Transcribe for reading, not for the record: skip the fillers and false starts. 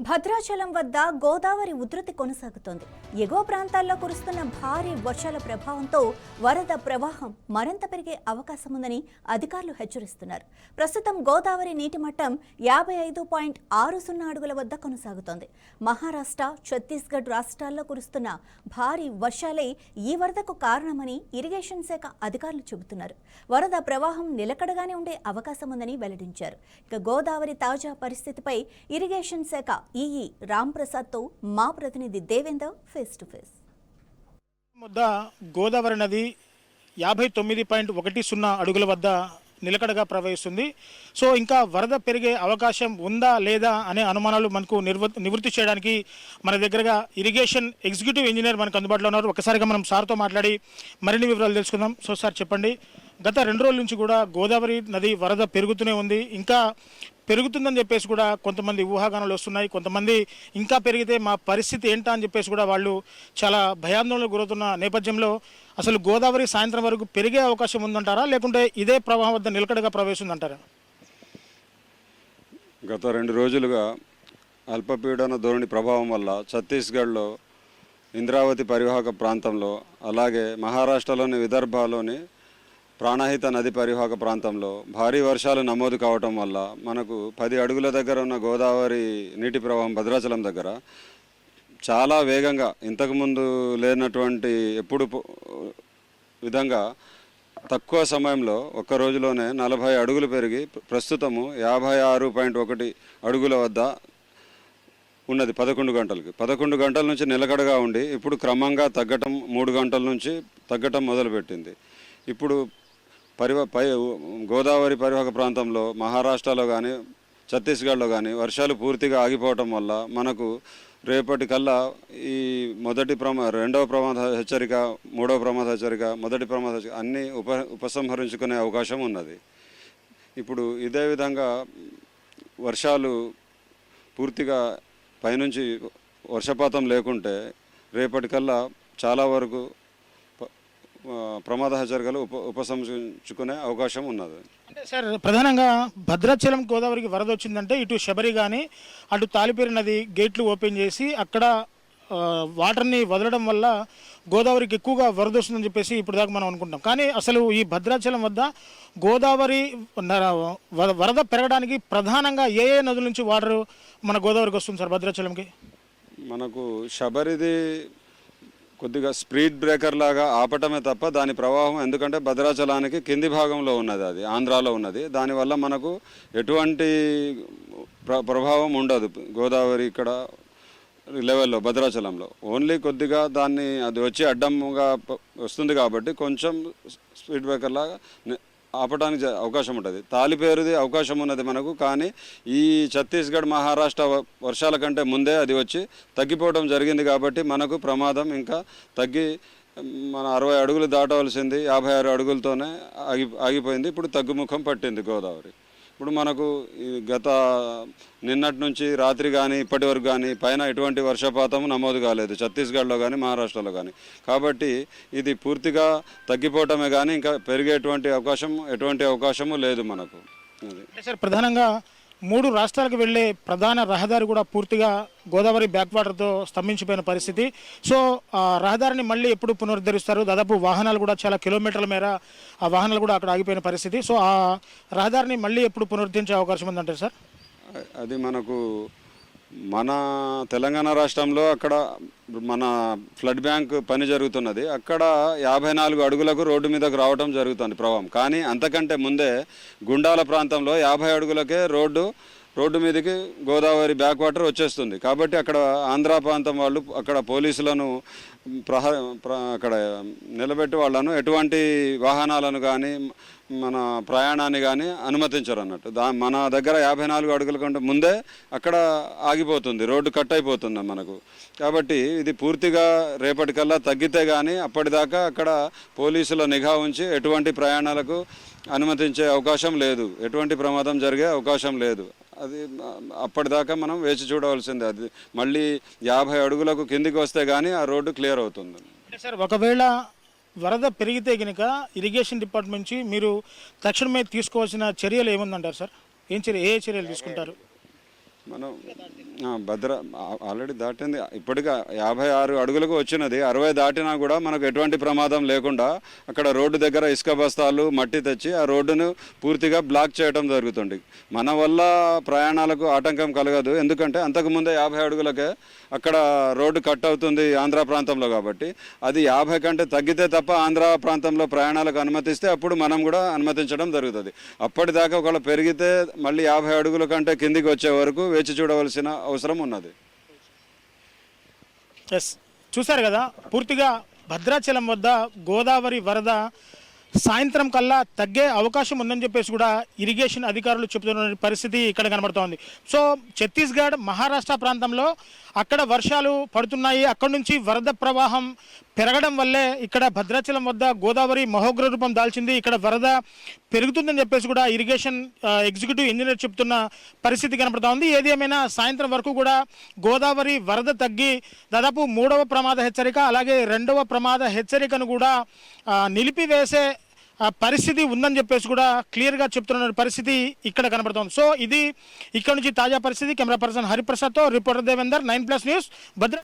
భద్రాచలం వద్ద గోదావరి ఉధృతి కొనసాగుతోంది. ఎగువ ప్రాంతాల్లో కురుస్తున్న భారీ వర్షాల ప్రభావంతో వరద ప్రవాహం మరింత పెరిగే అవకాశం ఉందని అధికారులు హెచ్చరిస్తున్నారు. ప్రస్తుతం గోదావరి నీటి మట్టం 55.60 అడుగుల వద్ద కొనసాగుతోంది. మహారాష్ట్ర, ఛత్తీస్గఢ్ రాష్ట్రాల్లో కురుస్తున్న భారీ వర్షాలే ఈ వరదకు కారణమని ఇరిగేషన్ శాఖ అధికారులు చెబుతున్నారు. వరద ప్రవాహం నిలకడగానే ఉండే అవకాశం ఉందని వెల్లడించారు. ఇక గోదావరి తాజా పరిస్థితిపై ఇరిగేషన్ శాఖ ఈఈ రామ్ ప్రసాద్ తో మా ప్రతినిధి Devender face to face. Godavari నది 59.10 అడుగుల వద్ద నిలకడగా ప్రవహిస్తుంది. సో ఇంకా వరద పెరిగే అవకాశం ఉందా లేదా అనే అనుమానాలు మనకు నివృత్తి చేయడానికి మన దగ్గరగా ఇరిగేషన్ ఎగ్జిక్యూటివ్ ఇంజనీర్ మనకు అందుబాటులో ఉన్నారు. ఒకసారిగా మనం సార్తో మాట్లాడి మరిన్ని వివరాలు తెలుసుకుందాం. సో సార్ చెప్పండి, గత 2 రోజుల నుంచి కూడా గోదావరి నది వరద పెరుగుతూనే ఉంది. ఇంకా పెరుగుతుందని చెప్పేసి కూడా కొంతమంది ఊహాగానాలు వస్తున్నాయి. కొంతమంది ఇంకా పెరిగితే మా పరిస్థితి ఏంటా అని చెప్పేసి కూడా వాళ్ళు చాలా భయాందోళనకు గురవుతున్న నేపథ్యంలో అసలు గోదావరి సాయంత్రం వరకు పెరిగే అవకాశం ఉందంటారా, లేకుంటే ఇదే ప్రవాహం వద్ద నిలకడగా ప్రవేశిందంటారా? గత 2 రోజులుగా అల్పపీడన ధోరణి ప్రభావం వల్ల ఛత్తీస్గఢ్లో ఇంద్రావతి పరివాహక ప్రాంతంలో, అలాగే మహారాష్ట్రలోని విదర్భలోని ప్రాణహిత నది పరివాహక ప్రాంతంలో భారీ వర్షాలు నమోదు కావటం వల్ల మనకు 10 అడుగుల దగ్గర ఉన్న గోదావరి నీటి ప్రవాహం భద్రాచలం దగ్గర చాలా వేగంగా, ఇంతకుముందు లేనటువంటి ఎప్పుడు విధంగా తక్కువ సమయంలో ఒక్క రోజులోనే 40 అడుగులు పెరిగి ప్రస్తుతము 56.1 అడుగుల వద్ద ఉన్నది 11 గంటలకి. 11 గంటల నుంచి నిలకడగా ఉండి ఇప్పుడు క్రమంగా తగ్గటం, 3 గంటల నుంచి తగ్గటం మొదలుపెట్టింది. ఇప్పుడు గోదావరి పరివాహక ప్రాంతంలో మహారాష్ట్రలో కానీ ఛత్తీస్గఢ్లో కానీ వర్షాలు పూర్తిగా ఆగిపోవటం వల్ల మనకు రేపటికల్లా ఈ రెండవ ప్రమాద హెచ్చరిక, మూడవ ప్రమాద హెచ్చరిక, మొదటి ప్రమాద హెచ్చరిక అన్నీ ఉపసంహరించుకునే అవకాశం ఉన్నది. ఇప్పుడు ఇదే విధంగా వర్షాలు పూర్తిగా పైనుంచి వర్షపాతం లేకుంటే రేపటికల్లా చాలా వరకు ప్రమాద హెచ్చరికలు ఉపసంహరించుకునే అవకాశం ఉన్నది. అంటే సార్, ప్రధానంగా భద్రాచలం గోదావరికి వరద వచ్చిందంటే ఇటు శబరి కానీ అటు తాలిపేరు నది గేట్లు ఓపెన్ చేసి అక్కడ వాటర్ని వదలడం వల్ల గోదావరికి ఎక్కువగా వరద వస్తుందని చెప్పేసి ఇప్పుడు దాకా మనం అనుకుంటాం. కానీ అసలు ఈ భద్రాచలం వద్ద గోదావరి వరద పెరగడానికి ప్రధానంగా ఏ ఏ నదుల నుంచి వాటర్ మన గోదావరికి వస్తుంది సార్ భద్రాచలంకి? మనకు శబరిది కొద్దిగా స్పీడ్ బ్రేకర్ లాగా ఆపటమే తప్ప దాని ప్రవాహం, ఎందుకంటే భద్రాచలానికి కింది భాగంలో ఉన్నది, అది ఆంధ్రాలో ఉన్నది. దానివల్ల మనకు ఎటువంటి ప్రభావం ఉండదు గోదావరి ఇక్కడ లెవెల్లో భద్రాచలంలో. ఓన్లీ కొద్దిగా అది వచ్చి అడ్డంగా వస్తుంది కాబట్టి కొంచెం స్పీడ్ బ్రేకర్ లాగా ఆపడానికి అవకాశం ఉంటుంది. తాలిపేరుది అవకాశం ఉన్నది మనకు, కానీ ఈ ఛత్తీస్గఢ్, మహారాష్ట్ర వర్షాల కంటే ముందే అది వచ్చి తగ్గిపోవడం జరిగింది కాబట్టి మనకు ప్రమాదం ఇంకా తగ్గి మన 60 అడుగులు దాటవలసింది 56 అడుగులతోనే ఆగిపోయింది. ఇప్పుడు తగ్గుముఖం పట్టింది గోదావరి. ఇప్పుడు మనకు నిన్నటి నుంచి రాత్రి కానీ ఇప్పటి వరకు కానీ పైన ఎటువంటి వర్షపాతం నమోదు కాలేదు ఛత్తీస్గఢ్లో కానీ మహారాష్ట్రలో కానీ. కాబట్టి ఇది పూర్తిగా తగ్గిపోవటమే కానీ ఇంకా పెరిగేటువంటి ఎటువంటి అవకాశము లేదు మనకు. సార్, ప్రధానంగా 3 రాష్ట్రాలకు వెళ్ళే ప్రధాన రహదారి కూడా పూర్తిగా గోదావరి బ్యాక్ వాటర్తో స్తంభించిపోయిన పరిస్థితి. సో ఆ రహదారిని మళ్ళీ ఎప్పుడు పునరుద్ధరిస్తారు? దాదాపు వాహనాలు కూడా చాలా కిలోమీటర్ల మేర ఆ వాహనాలు కూడా అక్కడ ఆగిపోయిన పరిస్థితి. సో ఆ రహదారిని మళ్ళీ ఎప్పుడు పునరుద్ధరించే అవకాశం ఉందంటారు సార్? అది మనకు మన తెలంగాణ రాష్ట్రంలో అక్కడ మన ఫ్లడ్ బ్యాంక్ పని జరుగుతున్నది. అక్కడ 54 అడుగులకు రోడ్డు మీదకు రావడం జరుగుతుంది ప్రవాహం. కానీ అంతకంటే ముందే గుండాల ప్రాంతంలో 50 అడుగులకే రోడ్డు మీదకి గోదావరి బ్యాక్ వాటర్ వచ్చేస్తుంది. కాబట్టి అక్కడ ఆంధ్ర ప్రాంతం వాళ్ళు అక్కడ పోలీసులను అక్కడ నిలబెట్టి వాళ్ళను ఎటువంటి వాహనాలను కానీ మన ప్రయాణాన్ని కానీ అనుమతించరు అన్నట్టు. మన దగ్గర 54 అడుగుల కంటే ముందే అక్కడ ఆగిపోతుంది, రోడ్డు కట్ అయిపోతుంది మనకు. కాబట్టి ఇది పూర్తిగా రేపటికల్లా తగ్గితే కానీ అప్పటిదాకా అక్కడ పోలీసుల నిఘా ఉంచి ఎటువంటి ప్రయాణాలకు అనుమతించే అవకాశం లేదు, ఎటువంటి ప్రమాదం జరిగే అవకాశం లేదు. అది అప్పటిదాకా మనం వేచి చూడవలసిందే. అది మళ్ళీ 50 అడుగులకు కిందికి వస్తే కానీ ఆ రోడ్డు క్లియర్ అవుతుంది. సార్, ఒకవేళ వరద పెరిగితే కనుక ఇరిగేషన్ డిపార్ట్మెంట్ నుంచి మీరు తక్షణమే తీసుకోవాల్సిన చర్యలు ఏముందంటారు సార్? ఏ చర్యలు తీసుకుంటారు? మనం భద్ర ఆల్రెడీ దాటింది. ఇప్పటికి 56 అడుగులకు వచ్చినది. 60 దాటినా కూడా మనకు ఎటువంటి ప్రమాదం లేకుండా అక్కడ రోడ్డు దగ్గర ఇసుక బస్తాలు మట్టి తెచ్చి ఆ రోడ్డును పూర్తిగా బ్లాక్ చేయడం జరుగుతుంది. మన వల్ల ప్రయాణాలకు ఆటంకం కలగదు. ఎందుకంటే అంతకుముందే 50 అడుగులకే అక్కడ రోడ్డు కట్ అవుతుంది ఆంధ్ర ప్రాంతంలో. కాబట్టి అది 50 కంటే తగ్గితే తప్ప ఆంధ్ర ప్రాంతంలో ప్రయాణాలకు అనుమతిస్తే అప్పుడు మనం కూడా అనుమతించడం జరుగుతుంది. అప్పటిదాకా ఒకవేళ పెరిగితే మళ్ళీ 50 అడుగుల కంటే కిందికి వచ్చే వరకు వేచి చూడవలసిన అవసరం ఉన్నది. ఎస్, చూశారు కదా, పూర్తిగా భద్రాచలం వద్ద గోదావరి వరద సాయంత్రం కల్లా తగ్గే అవకాశం ఉందని చెప్పేసి కూడా ఇరిగేషన్ అధికారులు చెబుతున్న పరిస్థితి ఇక్కడ కనబడుతోంది. సో ఛత్తీస్గఢ్, మహారాష్ట్ర ప్రాంతంలో అక్కడ వర్షాలు పడుతున్నాయి. అక్కడ నుంచి వరద ప్రవాహం పెరగడం వల్లే ఇక్కడ భద్రాచలం వద్ద గోదావరి మహోగ్ర రూపం దాల్చింది. ఇక్కడ వరద పెరుగుతుందని చెప్పేసి కూడా ఇరిగేషన్ ఎగ్జిక్యూటివ్ ఇంజనీర్ చెప్తున్న పరిస్థితి కనబడుతూ ఉంది. ఏది ఏమైనా సాయంత్రం వరకు కూడా గోదావరి వరద తగ్గి దాదాపు 3వ ప్రమాద హెచ్చరిక అలాగే 2వ ప్రమాద హెచ్చరికను కూడా నిలిపివేసే పరిస్థితి ఉందని చెప్పేసి కూడా క్లియర్గా చెప్తున్న పరిస్థితి ఇక్కడ కనబడుతోంది. సో ఇది ఇక్కడ నుంచి తాజా పరిస్థితి. కెమెరా పర్సన్ హరిప్రసాద్తో రిపోర్టర్ దేవేందర్, 9+ న్యూస్, భద్ర.